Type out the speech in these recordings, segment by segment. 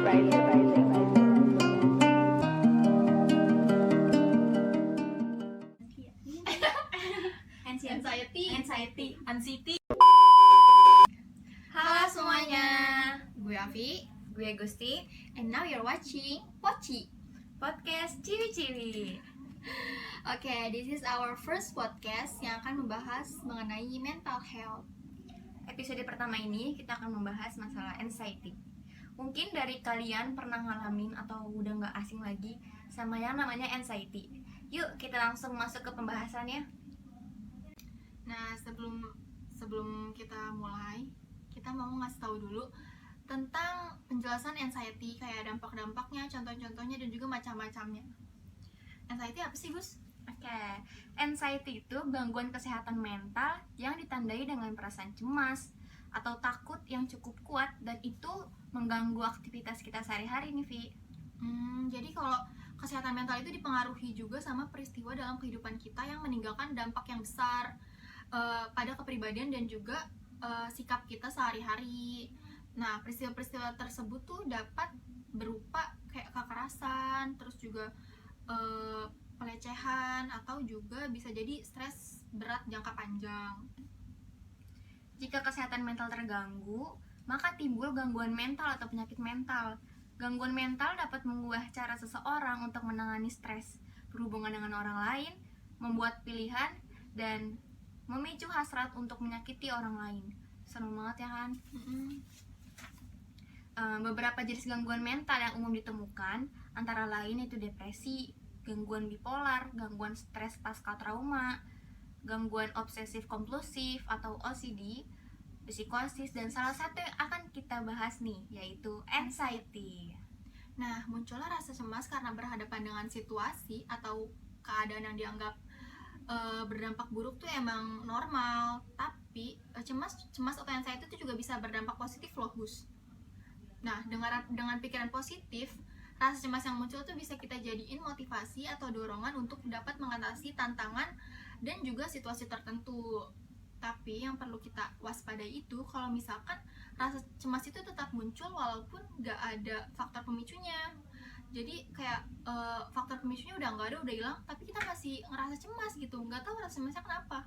Anxiety. Halo semuanya, gue Avi, gue Gusti, and now you're watching Poci Podcast Ciwi-Ciwi. Okay, this is our first podcast yang akan membahas mengenai mental health. Episode pertama ini kita akan membahas masalah anxiety. Mungkin dari kalian pernah ngalamin atau udah gak asing lagi sama yang namanya anxiety. Yuk kita langsung masuk ke pembahasannya. Nah, sebelum kita mulai, kita mau ngasih tahu dulu tentang penjelasan anxiety, kayak dampak-dampaknya, contoh-contohnya, dan juga macam-macamnya. Anxiety apa sih, Gus? Oke, anxiety itu gangguan kesehatan mental yang ditandai dengan perasaan cemas atau takut yang cukup kuat dan itu mengganggu aktivitas kita sehari-hari nih, Vi. Jadi kalau kesehatan mental itu dipengaruhi juga sama peristiwa dalam kehidupan kita yang meninggalkan dampak yang besar pada kepribadian dan juga sikap kita sehari-hari. Nah, peristiwa-peristiwa tersebut tuh dapat berupa kayak kekerasan, terus juga pelecehan, atau juga bisa jadi stres berat jangka panjang. Jika kesehatan mental terganggu, maka timbul gangguan mental atau penyakit mental. Gangguan mental dapat mengubah cara seseorang untuk menangani stres, berhubungan dengan orang lain, membuat pilihan, dan memicu hasrat untuk menyakiti orang lain. Serem banget ya kan? Beberapa jenis gangguan mental yang umum ditemukan antara lain yaitu depresi, gangguan bipolar, gangguan stres pasca trauma, gangguan obsesif kompulsif atau OCD, psikosis, dan salah satu yang akan kita bahas nih yaitu anxiety. Nah, muncullah rasa cemas karena berhadapan dengan situasi atau keadaan yang dianggap berdampak buruk tuh emang normal, tapi cemas atau anxiety itu juga bisa berdampak positif loh, Gus. Nah, dengan pikiran positif, rasa cemas yang muncul tuh bisa kita jadiin motivasi atau dorongan untuk dapat mengatasi tantangan dan juga situasi tertentu. Tapi yang perlu kita waspadai itu kalau misalkan rasa cemas itu tetap muncul walaupun nggak ada faktor pemicunya. Jadi kayak faktor pemicunya udah nggak ada, udah hilang, tapi kita masih ngerasa cemas gitu, nggak tahu rasa cemasnya kenapa.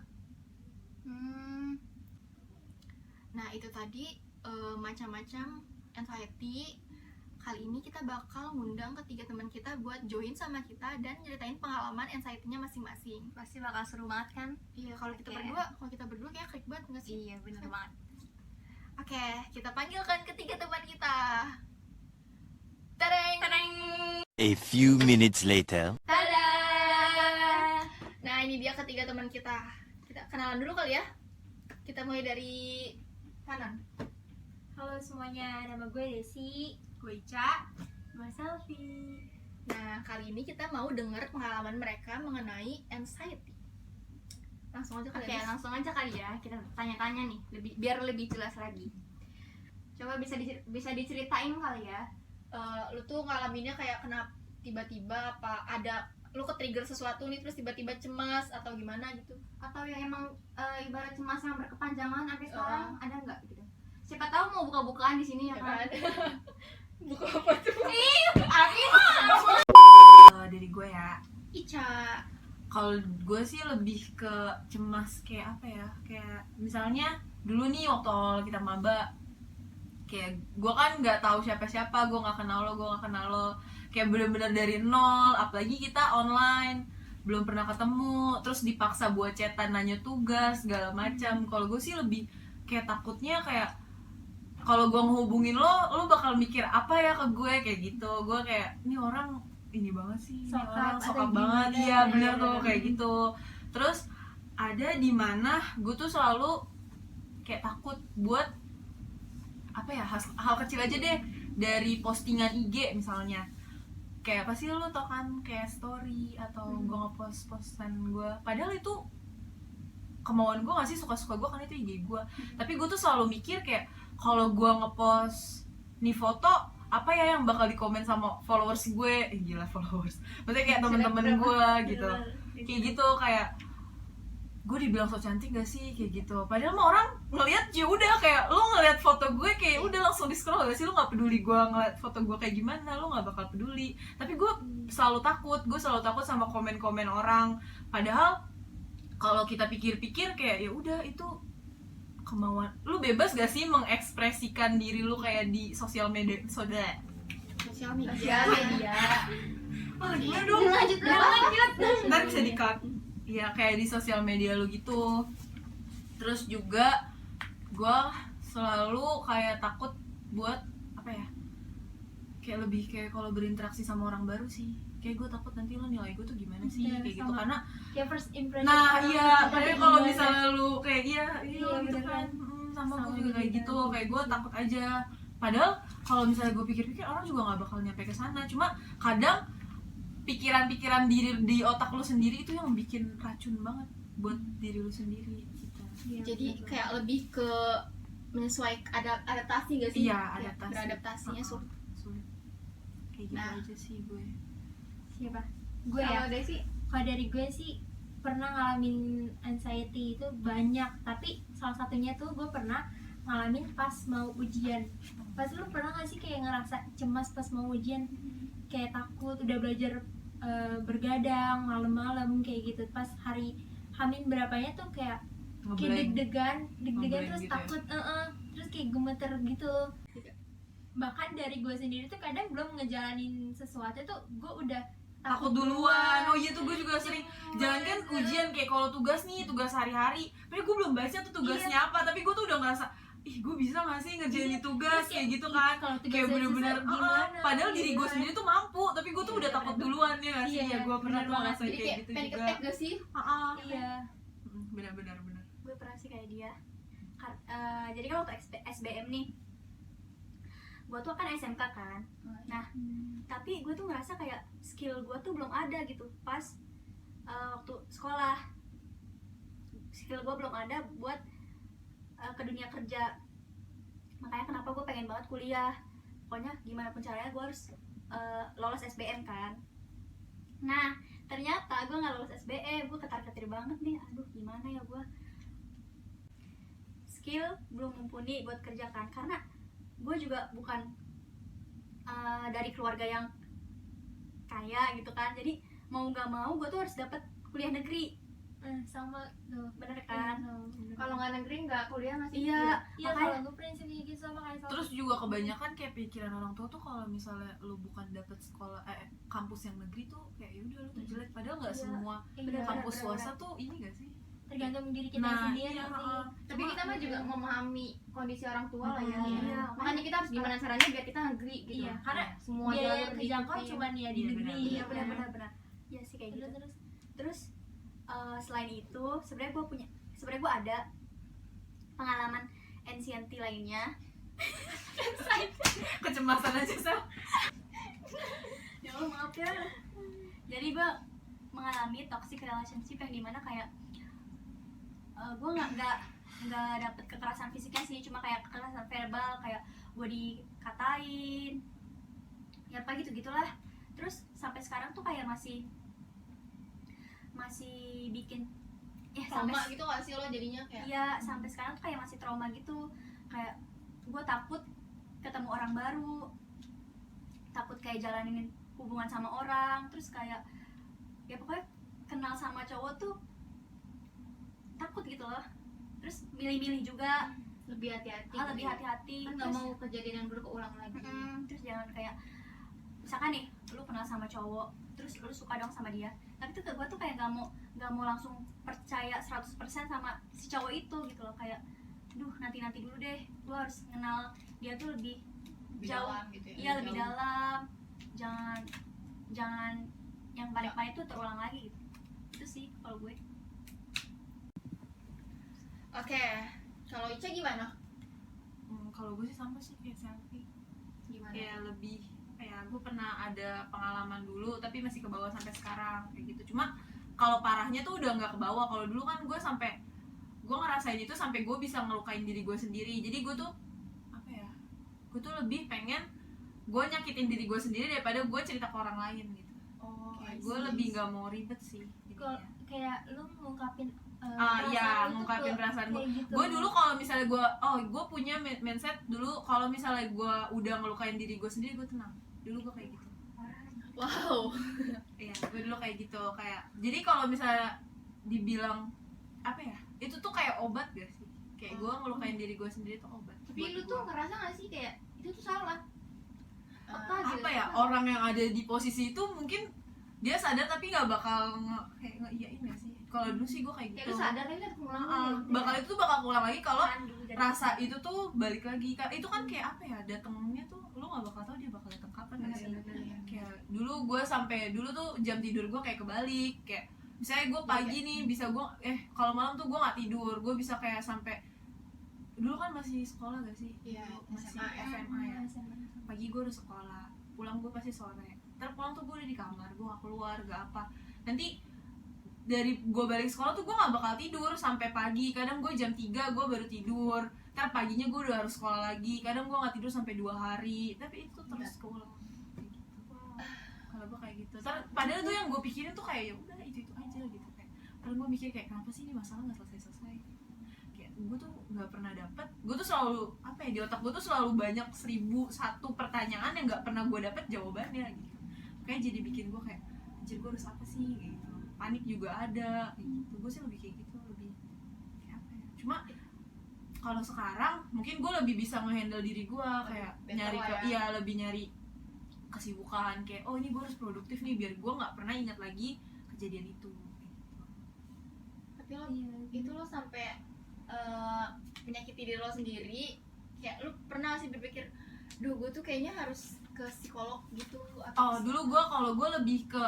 Nah, itu tadi macam-macam anxiety. Kali ini kita bakal ngundang ketiga teman kita buat join sama kita dan nyeritain pengalaman anxiety-nya masing-masing. Pasti bakal seru banget kan? Iya, kalau kita berdua kayak klik banget nggak sih? Iya, bener banget. Oke, kita panggilkan ketiga teman kita. Tereng. A few minutes later. Tada! Nah, ini dia ketiga teman kita. Kita kenalan dulu kali ya. Kita mulai dari kanan. Halo semuanya, nama gue Desi, Gue Ica. gue Selfie. Nah, kali ini kita mau dengar pengalaman mereka mengenai anxiety. Langsung aja kali Oke, ya. langsung aja kali ya kita tanya-tanya nih, biar lebih jelas lagi. Coba bisa diceritain kali ya. Lu tuh ngalaminnya kayak kenapa tiba-tiba, apa ada lu ke-trigger sesuatu nih terus tiba-tiba cemas atau gimana gitu? Atau yang emang ibarat cemas yang berkepanjangan sampai sekarang ada nggak gitu? Siapa tahu mau buka-bukaan di sini ya kan? Buka apa tuh? Dari gue ya, Ica. kalau gue sih lebih ke cemas kayak apa ya, kayak misalnya dulu nih waktu awal kita maba, kayak gue kan nggak tahu siapa-siapa, gue nggak kenal lo, kayak bener-bener dari nol, apalagi kita online, belum pernah ketemu, terus dipaksa buat chatan, nanya tugas segala macam. Kalau gue sih lebih kayak takutnya kayak kalau gue ngehubungin lo bakal mikir apa ya ke gue, kayak gitu. Gue kayak ini orang ini banget sih, ini orang sokap banget, iya bener tuh kayak gitu. Terus ada di mana gue tuh selalu kayak takut buat apa ya, hal kecil aja deh, dari postingan IG misalnya, kayak apa sih lo tau kan, kayak story atau gue ngepost-postan gue, padahal itu kemauan gue gak sih, suka-suka gue kan, itu IG gue, tapi gue tuh selalu mikir kayak kalau gue ngepost nih foto, apa ya yang bakal dikomen sama followers gue, gila followers, maksudnya kayak temen-temen gue gitu, kayak gitu, kayak gue dibilang so cantik gak sih, kayak gitu. Padahal mah orang ngeliat ya udah, kayak lo ngeliat foto gue kayak udah langsung di scroll gak sih, lu nggak peduli gue ngeliat foto gue kayak gimana, lu nggak bakal peduli. Tapi gue selalu takut sama komen-komen orang. Padahal kalau kita pikir-pikir kayak ya udah itu kemauan lu, bebas gak sih mengekspresikan diri lu kayak di sosial media. Sosial media. Gimana dong? Lanjut. Ntar bisa di-cut. Ya kayak di sosial media lu gitu. Terus juga gue selalu kayak takut buat apa ya, kayak lebih kayak kalau berinteraksi sama orang baru sih, kayak gue takut nanti lo nilai gue tuh gimana sih, Iya, kayak gitu. sama. Karena Ya first impression nah orang iya, seperti kayak kalau gimana. misalnya lu kayak iya Iya, gitu bener kan. kan. Sama Sama gue juga kayak juga gitu, gitu kayak gue sih. takut aja. Padahal kalau misalnya gue pikir-pikir orang juga nggak bakal nyampe ke sana. Cuma kadang pikiran-pikiran diri di otak lu sendiri itu yang bikin racun banget buat diri lu sendiri gitu. Iya, Jadi bener. kayak lebih ke menyesuaikan adaptasi gak sih? Iya, Kayak adaptasi. beradaptasinya sulit. Sulit. Kayak gitu Nah. aja sih gue. Siapa? Gue ya. Kalau Desi, Kalau dari gue sih pernah ngalamin anxiety itu banyak, tapi salah satunya tuh gue pernah ngalamin pas mau ujian. Pas lu pernah gak sih kayak ngerasa cemas pas mau ujian, kayak takut, udah belajar bergadang malam-malam kayak gitu, pas hari Hamin berapanya tuh kayak Ngeblank. deg-degan Ngeblank terus gitu ya? takut, terus kayak gemeter gitu. Bahkan dari gue sendiri tuh kadang belum ngejalanin sesuatu tuh gue udah Takut duluan. Oh iya tuh gue juga sering. Jangankan ujian, kayak kalau tugas nih, tugas hari-hari, padahal gue belum baca tuh tugasnya apa, tapi gue tuh udah ngerasa ih gue bisa gak sih ngerjain Iya, ini tugas terus kayak gitu ih, kan. kalau tugasnya Kayak bener-bener susah gimana, padahal diri gitu gue kan. sendiri tuh mampu, tapi gue tuh Iya, udah takut bener. duluan ya gak sih. Iya, Ya gue pernah bener tuh banget. ngerasain Jadi kayak kayak gitu panic juga. attack gak sih? Iya. Bener-bener. Gue pernah sih kayak dia. Jadi kan waktu SBM nih, gue tuh kan SMK kan. Nah, tapi gue tuh ngerasa kayak skill gue tuh belum ada gitu pas waktu sekolah. Skill gue belum ada buat ke dunia kerja. Makanya kenapa gue pengen banget kuliah. Pokoknya gimana pun caranya gue harus lolos SBM kan. Nah, ternyata gue nggak lolos SBM. Gue ketar-ketir banget nih. Aduh, gimana ya gue. Skill belum mumpuni buat kerja kan. Karena gue juga bukan dari keluarga yang kaya gitu kan. Jadi mau nggak mau gue tuh harus dapet kuliah negeri. Sama tuh. Bener kan? kalau nggak negeri nggak kuliah nggak sih? Iya. Iya, makanya- kalau gue prinsipnya gitu sama kayak sama. Terus juga kebanyakan kayak pikiran orang tua tuh kalau misalnya lu bukan dapet sekolah kampus yang negeri tuh kayak yaudah lu tuh jelek. Padahal nggak Iya. semua Iya, kampus bener-bener. swasta tuh ini gak sih? tergantung diri kita Nah, sendiri iya, sih. Tapi kita mah juga memahami kondisi orang tua lah ya. Iya. Makanya kita harus gimana caranya biar kita negeri gitu. Iya, karena semua biaya jalur terjangkau diikutin. cuma ya di Iya, negeri. Iya ya kan? benar. Iya sih kayak gitu. Terus Terus selain itu sebenarnya gue ada pengalaman NCNT lainnya. Kecemasan aja Sel. Ya Allah maaf ya. Jadi gue mengalami toxic relationship yang dimana kayak gue nggak dapet kekerasan fisiknya sih, cuma kayak kekerasan verbal, kayak gue dikatain ya apa gitu gitulah. Terus sampai sekarang tuh kayak masih bikin Sama sampai gitu nggak sih lo jadinya kayak? iya sampai sekarang tuh kayak masih trauma gitu. Kayak gue takut ketemu orang baru, takut kayak jalanin hubungan sama orang, terus kayak ya pokoknya kenal sama cowok tuh takut gitu loh. Terus milih-milih juga, Lebih hati-hati. lebih hati-hati. Kan nggak Terus mau kejadian yang dulu keulang lagi. terus jangan kayak misalkan nih lu kenal sama cowok terus lu suka dong sama dia, tapi tuh gue tuh kayak nggak mau langsung percaya 100% sama si cowok itu gitu loh. Kayak duh nanti dulu deh, gue harus kenal dia tuh lebih Lebih jauh. dalam gitu ya. Iya lebih dalam, jangan yang panik-panik tuh terulang lagi gitu. Itu sih kalau gue. Oke. Kalau Ica gimana? Kalau gue sih sama sih kayak Selfie. Gimana? Kayak lebih kayak gue pernah ada pengalaman dulu tapi masih ke bawah sampai sekarang kayak gitu. Cuma kalau parahnya tuh udah nggak ke bawah. Kalau dulu kan gue sampai gue ngerasain itu sampai gue bisa ngelukain diri gue sendiri. Jadi gue tuh apa ya, gue tuh lebih pengen gue nyakitin diri gue sendiri daripada gue cerita ke orang lain gitu. Oh, Kayak gue lebih nggak mau ribet sih kalau jadinya. kayak lu ngungkapin iya, ngungkapin perasaan gue. gitu. Gue dulu kalau misalnya gue punya mindset dulu kalau misalnya gue udah ngelukain diri gue sendiri, gue tenang. Dulu gue kayak gitu. Wow. Iya, gue dulu kayak gitu, kayak jadi kalau misalnya dibilang apa ya, itu tuh kayak obat gak sih? Kayak gue ngelukain diri gue sendiri tuh obat. Tapi buat lu tuh gua. ngerasa gak sih kayak itu tuh salah? Apa ya, orang yang ada di posisi itu mungkin dia sadar tapi nggak bakal kayak ngeiyain gak sih? Kalau dulu sih gue kayak Kayak gitu. lu sadar tapi kan pulang Bakal itu tuh bakal pulang lagi kalau Candu, jadi rasa itu tuh balik lagi. Itu kan kayak apa ya, datangnya tuh lu nggak bakal tahu dia bakal datang kapan gak sih? Kayak dulu gue sampai dulu tuh jam tidur gue kayak kebalik, kayak misalnya gue pagi nih bisa gue kalau malam tuh gue nggak tidur, gue bisa kayak sampai dulu kan masih sekolah gak sih? Iya, Dulu masih SMA. SMA ya. Pagi gue udah sekolah, pulang gue pasti sore. Ntar pulang tuh gue udah di kamar, gue gak keluar, gak apa. Nanti dari gue balik sekolah tuh gue gak bakal tidur sampai pagi. Kadang gue jam 3 gue baru tidur. Ntar paginya gue udah harus sekolah lagi. Kadang gue gak tidur sampai 2 hari. Tapi itu terus keulang kayak gitu. Kalau gue kayak gitu. Padahal tuh yang gue pikirin tuh kayak ya udah itu aja gitu. Kayak padahal gue mikir kayak kenapa sih ini masalah gak selesai-selesai. Gue tuh nggak pernah dapet, gue tuh selalu apa ya, di otak gue tuh selalu banyak 1001 pertanyaan yang nggak pernah gue dapet jawabannya gitu. Kayak jadi bikin gue kayak anjir gue harus apa sih gitu, panik juga ada kayak gitu. Gue sih lebih kayak gitu, lebih kayak apa ya, cuma kalau sekarang mungkin gue lebih bisa ngehandle diri gue kayak Better nyari lah ya. iya lebih nyari kesibukan kayak oh ini gue harus produktif nih biar gue nggak pernah ingat lagi kejadian itu kayak gitu. Tapi lo Iya. itu lo sampai menyakiti diri lo sendiri, kayak lu pernah sih berpikir duh gue tuh kayaknya harus ke psikolog gitu Oh dulu kalau gue lebih ke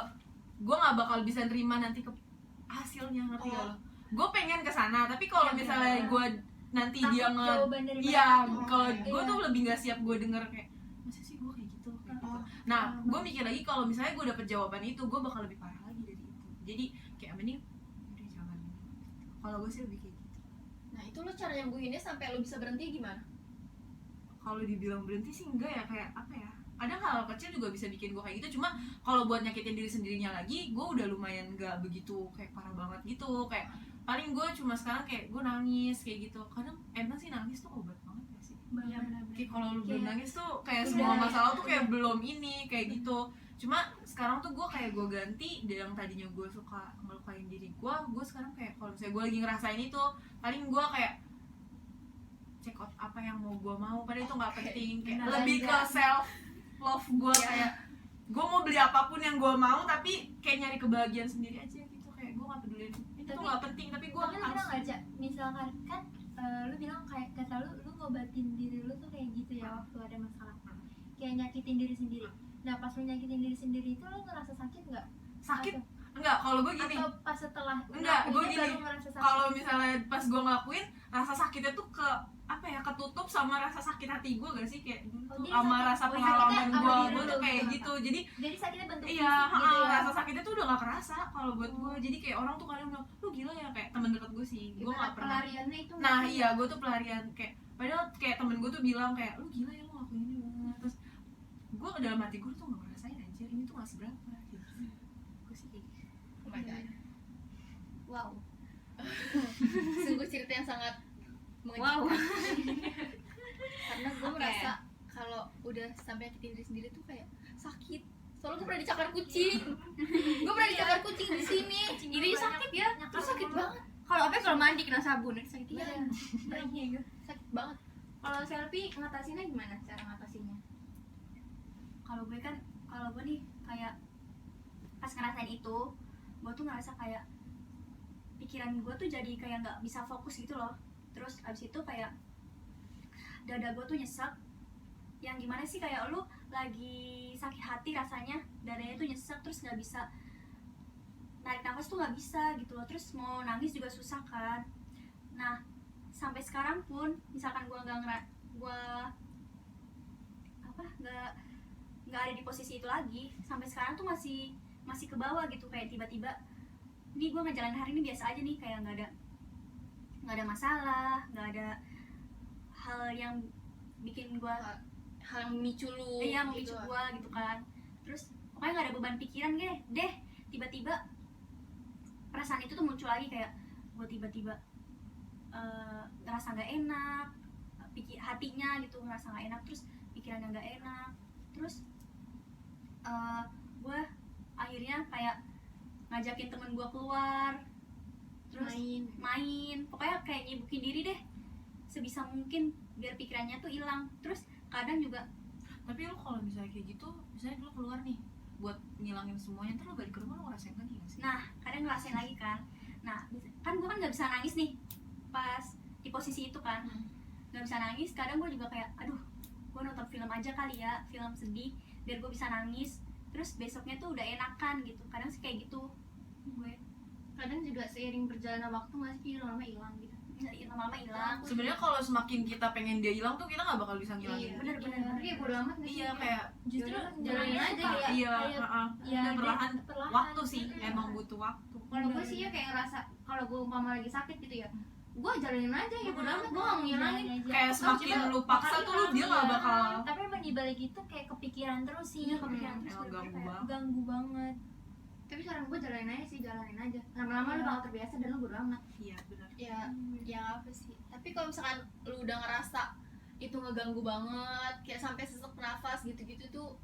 gue nggak bakal bisa nerima nanti ke hasilnya, ngerti gak lo? Gue pengen ke sana tapi kalau Iya, misalnya bener. gue nanti Takut dia jawaban dari iya mereka. kalau Iya. gue tuh lebih nggak siap gue denger kayak masa sih gue kayak gitu kayak gitu. Nah gue mikir lagi kalau misalnya gue dapet jawaban itu gue bakal lebih parah lagi dari itu, jadi kayak mending udah jangan. Kalau gue sih lebih kayak gitu. Nah itu lo cara nyembuhinnya sampai lo bisa berhenti gimana? Kalau dibilang berhenti sih enggak ya, kayak apa ya, kadang hal kecil juga bisa bikin gue kayak gitu. Cuma kalau buat nyakitin diri sendirinya lagi gue udah lumayan gak begitu kayak parah banget gitu. Kayak paling gue cuma sekarang kayak gue nangis kayak gitu. Kadang emang sih nangis tuh obat banget ya sih. Iya benar-benar. Kayak kalau lu belum Kayak nangis tuh kayak udah, semua masalah tuh kayak belum ini kayak gitu. Cuma sekarang tuh gue kayak gue ganti dari yang tadinya gue suka ngelukain diri gue sekarang kayak kalau misalnya gue lagi ngerasain itu paling gue kayak check out apa yang mau gue mau, padahal itu nggak penting. Kayak Benar. lebih ke self love gue, kayak gue mau beli apapun yang gue mau tapi kayak nyari kebahagiaan sendiri aja gitu. Kayak gue nggak pedulin itu tuh nggak penting tapi gue Tapi lu pernah harus nggak, Cak? Misalkan kan lu bilang kayak kata lu ngobatin diri lu tuh kayak gitu ya waktu ada masalah, kayak nyakitin diri sendiri. Nah pas lu nyakitin diri sendiri itu lu ngerasa sakit nggak? sakit. Enggak, kalau gue gini, Atau pas setelah enggak, gue ngelakuinnya gini, baru ngerasa sakit? kalau misalnya pas gue ngelakuin rasa sakitnya tuh ke apa ya, ketutup sama rasa sakit hati gue gak sih, kayak dulu Oh, tuh jadi sama sakit- rasa oh, pengalaman sakitnya gue sama diri tuh lu kayak gitu. gitu. Jadi Jadi sakitnya bentuk iya, fisik gitu ya? rasa sakitnya tuh udah gak kerasa kalau buat gue. Jadi kayak orang tuh kadang bilang lu gila ya, kayak temen deket gue sih, gue gak pernah. pelariannya itu Nah iya, gue tuh pelarian, kayak padahal kayak temen gue tuh bilang kayak lu gila ya lu ngelakuin ini banget. Terus gue dalam hati gue tuh gak ngerasain anjir, ini tuh gak seberapa gitu. Gue sih kayak gitu. Oh my god. wow. Sungguh cerita yang sangat Wow. mengejutkan. Karena gue Oke. merasa kalau udah sampai nyakitin diri sendiri tuh kayak sakit. Soalnya gue pernah dicakar kucing. Gue pernah dicakar kucing di sini. Ini sakit ya. Terus sakit banget. Kalau apa kalau mandi kena sabun sakit Iya. banget. Sakit banget. Kalau selfie ngatasinnya gimana cara ngatasinnya? Kalau gue nih kayak pas ngerasain itu, gue tuh ngerasa kayak pikiran gue tuh jadi kayak nggak bisa fokus gitu loh. Terus abis itu kayak dada gue tuh nyesek, yang gimana sih, kayak lu lagi sakit hati rasanya dadanya tuh nyesek, terus nggak bisa narik nafas tuh nggak bisa gitu loh, terus mau nangis juga susah kan. Nah sampai sekarang pun misalkan gue nggak ada di posisi itu lagi, sampai sekarang tuh masih ke bawah gitu, kayak tiba-tiba ini gue ngejalanin hari ini biasa aja nih, kayak nggak ada masalah, nggak ada hal yang bikin gue Hal yang memicu lu. memicu gue gitu kan. Terus pokoknya nggak ada beban pikiran deh, tiba-tiba perasaan itu tuh muncul lagi kayak gue tiba-tiba ngerasa nggak enak, hatinya gitu ngerasa nggak enak, terus pikirannya nggak enak, terus gue akhirnya kayak ngajakin temen gue keluar, terus main, pokoknya kayak nyibukin diri deh sebisa mungkin biar pikirannya tuh hilang. Terus kadang juga Tapi lu kalau misalnya kayak gitu, misalnya lu keluar nih buat ngilangin semuanya, ntar lu balik ke rumah lu ngerasain lagi gak sih? nah kadang ngerasain lagi kan, nah kan gue kan nggak bisa nangis nih pas di posisi itu kan, nggak bisa nangis. Kadang gue juga kayak aduh gue nonton film aja kali ya, film sedih biar gue bisa nangis, terus besoknya tuh udah enakan gitu. Kadang sih kayak gitu gue, Kadang juga seiring berjalannya waktu nggak sih lama-lama hilang gitu. lama-lama hilang. Sebenarnya kalau semakin kita pengen dia hilang tuh kita nggak bakal bisa ngilangin. Iya, bener-bener. Tapi ya bodo amat nggak sih? Iya, kayak Justru Yaudah, jalanin aja kayak- kayak iya, kayak heeh. ya Udah perlahan, perlahan. waktu sih, emang butuh waktu. Kalau gue sih ya kayak ngerasa kalau gue umpama lagi sakit gitu ya, gue jalanin aja ya bodo amat, gue nggak ngilangin. Jalanin aja. Kayak semakin lu paksa tuh lu dia nggak bakal Tapi emang dibalik itu kayak kepikiran terus sih. Iya, kepikiran terus. emang ganggu Kayak banget. Ganggu banget. Tapi saran gue jalanin aja sih, jalanin aja. Lama-lama lu bakal terbiasa dan lu bodo amat. Iya benar. Ya yang apa sih, tapi kalau misalkan lu udah ngerasa itu ngeganggu banget kayak sampai sesak nafas gitu-gitu tuh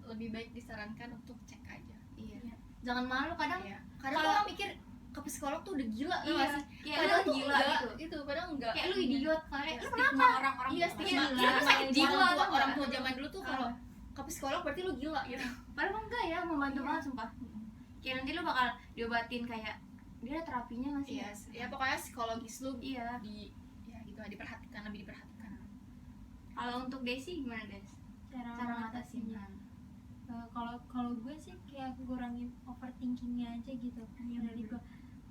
lebih baik disarankan untuk cek aja. Iya. Iya. Jangan malu, kadang Iya. Kadang tuh orang mikir ke psikolog tuh udah gila, tau iya, gak sih? ya Padahal lu tuh gila enggak, gitu. itu padahal enggak. Kayak lu idiot, kayak lu Stigma kenapa? orang-orang Iya, gitu. stigma. Iya, Iya, sakit iya, jiwa iya. tuh orang tua zaman dulu tuh kalau ke psikolog berarti lu gila gitu. Padahal mah enggak ya, membantu banget sumpah. Kayak nanti lu bakal diobatin kayak dia ada terapinya nggak sih? Iya, ya pokoknya psikologis lu Iya. ya gitu lah, diperhatikan, lebih diperhatikan. Kalau untuk Desi gimana Des? Cara ngatasinnya? Kalau gue sih kayak ngurangin overthinkingnya aja gitu dari gue.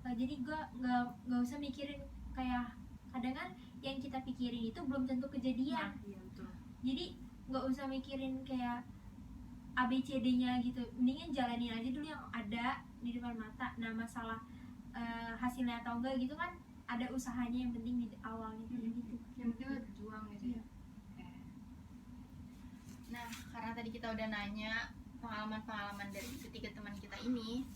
Jadi gue nggak usah mikirin kayak kadang kan yang kita pikirin itu belum tentu kejadian. Iya betul. Jadi nggak usah mikirin kayak ABCD-nya gitu, mendingan jalanin aja dulu yang ada di depan mata. Nah masalah hasilnya atau enggak gitu kan ada usahanya, yang penting di awalnya kayak gitu. Yang penting lu berjuang gitu ya. Nah, karena tadi kita udah nanya pengalaman-pengalaman dari ketiga teman kita ini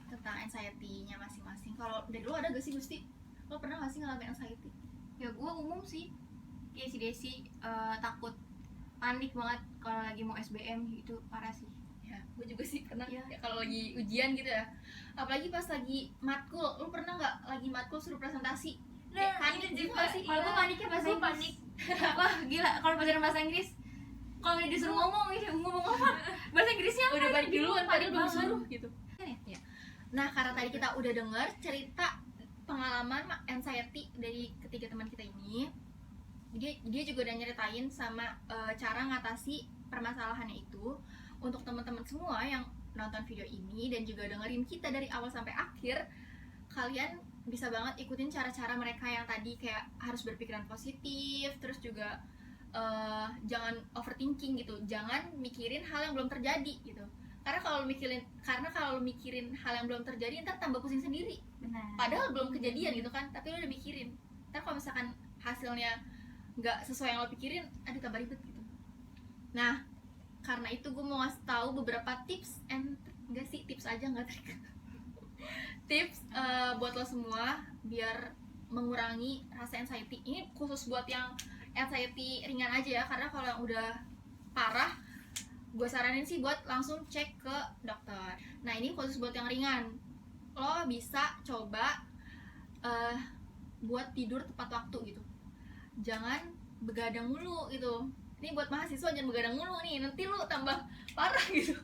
tentang anxiety-nya masing-masing. Kalau dari lu ada gak sih Gusti? Lo pernah gak sih ngalamin anxiety? Ya gue umum sih, kayak si Desi takut, panik banget kalau lagi mau SBM gitu, parah sih. Ya, gue juga sih pernah. Iya. Ya, kalau lagi ujian gitu ya. Apalagi pas lagi matkul. Lu pernah gak lagi matkul suruh presentasi? Nah, panik itu gitu juga gak sih. sih? Kalau gue paniknya bahasa Gue Inggris. panik. Wah gila, kalau pelajaran bahasa Inggris, kalau disuruh ngomong apa? Bahasa Inggrisnya apa? Udah balik duluan, Panik padahal belum banget. suruh gitu. Ya. Nah, karena tadi kita udah denger cerita pengalaman anxiety dari ketiga teman kita ini, dia juga udah nyeritain sama cara ngatasi permasalahannya itu. Untuk teman-teman semua yang nonton video ini dan juga dengerin kita dari awal sampai akhir, kalian bisa banget ikutin cara-cara mereka yang tadi, kayak harus berpikiran positif, terus juga jangan overthinking gitu, jangan mikirin hal yang belum terjadi gitu. Karena kalau lu mikirin hal yang belum terjadi, ntar tambah pusing sendiri. Benar. Padahal belum kejadian gitu kan, tapi lu udah mikirin. Ntar kalau misalkan hasilnya nggak sesuai yang lo pikirin, aduh tambah ribet gitu. Nah, karena itu gue mau ngasih tahu beberapa tips enggak sih tips aja, nggak trik. Tips buat lo semua biar mengurangi rasa anxiety. Ini khusus buat yang anxiety ringan aja ya, karena kalau yang udah parah gue saranin sih buat langsung cek ke dokter. Nah, ini khusus buat yang ringan. Lo bisa coba buat tidur tepat waktu gitu. Jangan begadang mulu gitu. Ini buat mahasiswa, jangan begadang mulu nih, nanti lu tambah parah gitu.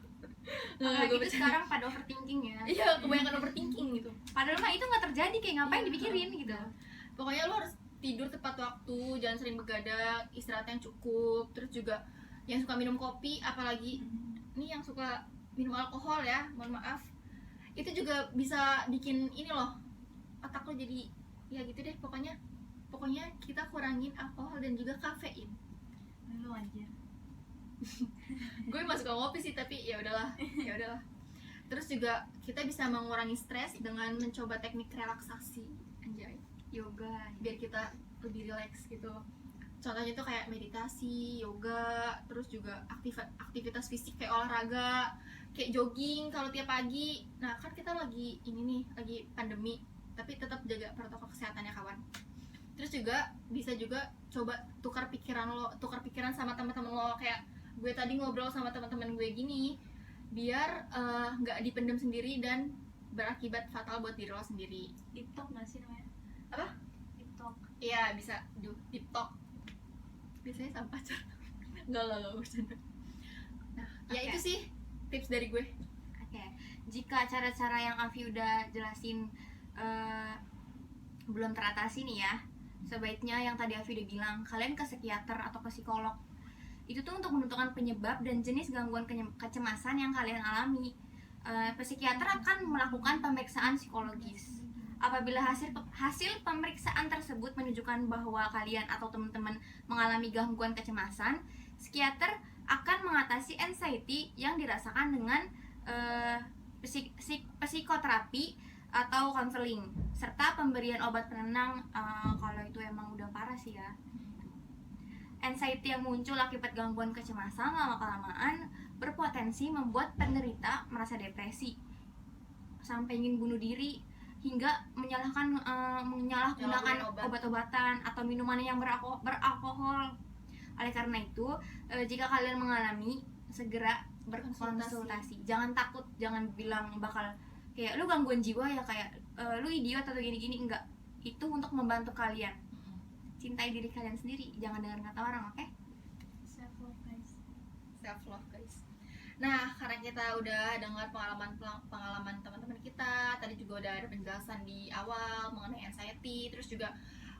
Nah, gitu sekarang pada overthinking ya. Iya, kebanyakan overthinking gitu. Padahal mah itu nggak terjadi, kayak ngapain dipikirin gitu. Pokoknya lo harus tidur tepat waktu, jangan sering begadang, istirahat yang cukup. Terus juga yang suka minum kopi, apalagi nih yang suka minum alkohol ya, mohon maaf, itu juga bisa bikin ini loh, otak lo jadi ya gitu deh. Pokoknya kita kurangin alkohol dan juga kafein. Lu aja. Gue masuk ke ngopi sih, tapi ya udahlah. Terus juga kita bisa mengurangi stres dengan mencoba teknik relaksasi, anjay, Yoga. biar kita lebih rileks gitu. Contohnya tuh kayak meditasi, yoga, terus juga aktivitas fisik kayak olahraga, kayak jogging kalau tiap pagi. Nah, kan kita lagi ini nih, lagi pandemi. tapi tetap jaga protokol kesehatannya kawan. Terus juga bisa juga coba tukar pikiran sama teman-teman lo, kayak gue tadi ngobrol sama teman-teman gue gini, biar nggak dipendam sendiri dan berakibat fatal buat diri lo sendiri. TikTok nggak sih namanya? Apa? TikTok. Iya bisa TikTok. Biasanya sama pacar. Enggak bercanda. Nah, ya Oke. itu sih tips dari gue. Oke, jika cara-cara yang Avi udah jelasin belum teratasi nih ya, sebaiknya yang tadi Avi udah bilang, kalian ke psikiater atau ke psikolog. Itu tuh untuk menentukan penyebab dan jenis gangguan kecemasan yang kalian alami. Psikiater akan melakukan pemeriksaan psikologis. Apabila hasil pemeriksaan tersebut menunjukkan bahwa kalian atau teman-teman mengalami gangguan kecemasan, psikiater akan mengatasi anxiety yang dirasakan dengan psikoterapi atau konseling serta pemberian obat penenang kalau itu emang udah parah sih ya. Anxiety yang muncul akibat gangguan kecemasan lama-kelamaan berpotensi membuat penderita merasa depresi sampai ingin bunuh diri hingga menyalahgunakan obat-obatan atau minuman yang beralkohol. Oleh karena itu, jika kalian mengalami, segera berkonsultasi. Jangan takut, jangan bilang bakal kayak lu gangguan jiwa ya, kayak lu idiot atau gini-gini, enggak. Itu untuk membantu kalian. Cintai diri kalian sendiri, jangan dengar kata orang, oke? Self love guys. Self love guys. Nah, karena kita udah dengar pengalaman teman-teman kita, tadi juga udah ada penjelasan di awal mengenai anxiety, terus juga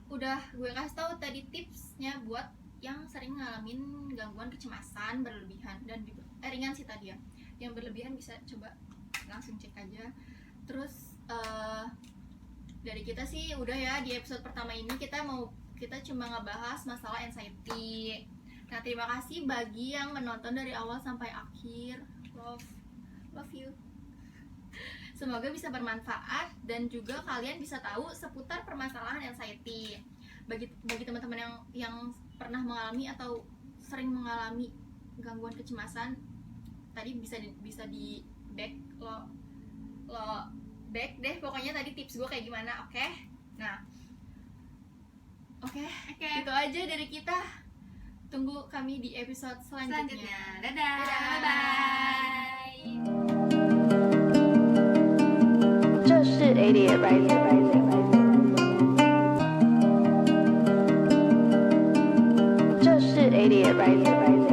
udah gue kasih tahu tadi tipsnya buat yang sering ngalamin gangguan kecemasan berlebihan dan juga ringan sih tadi ya. Yang berlebihan bisa coba langsung cek aja. Terus dari kita sih udah ya, di episode pertama ini kita cuma ngebahas masalah anxiety. Nah, terima kasih bagi yang menonton dari awal sampai akhir. Love you. Semoga bisa bermanfaat dan juga kalian bisa tahu seputar permasalahan anxiety. Bagi teman-teman yang pernah mengalami atau sering mengalami gangguan kecemasan, tadi bisa di back lo back deh pokoknya tadi tips gue kayak gimana, oke? Nah, oke. Itu aja dari kita. Tunggu kami di episode selanjutnya. Dadah. Bye. 这是 Idiot Rising， 这是 Idiot Rising。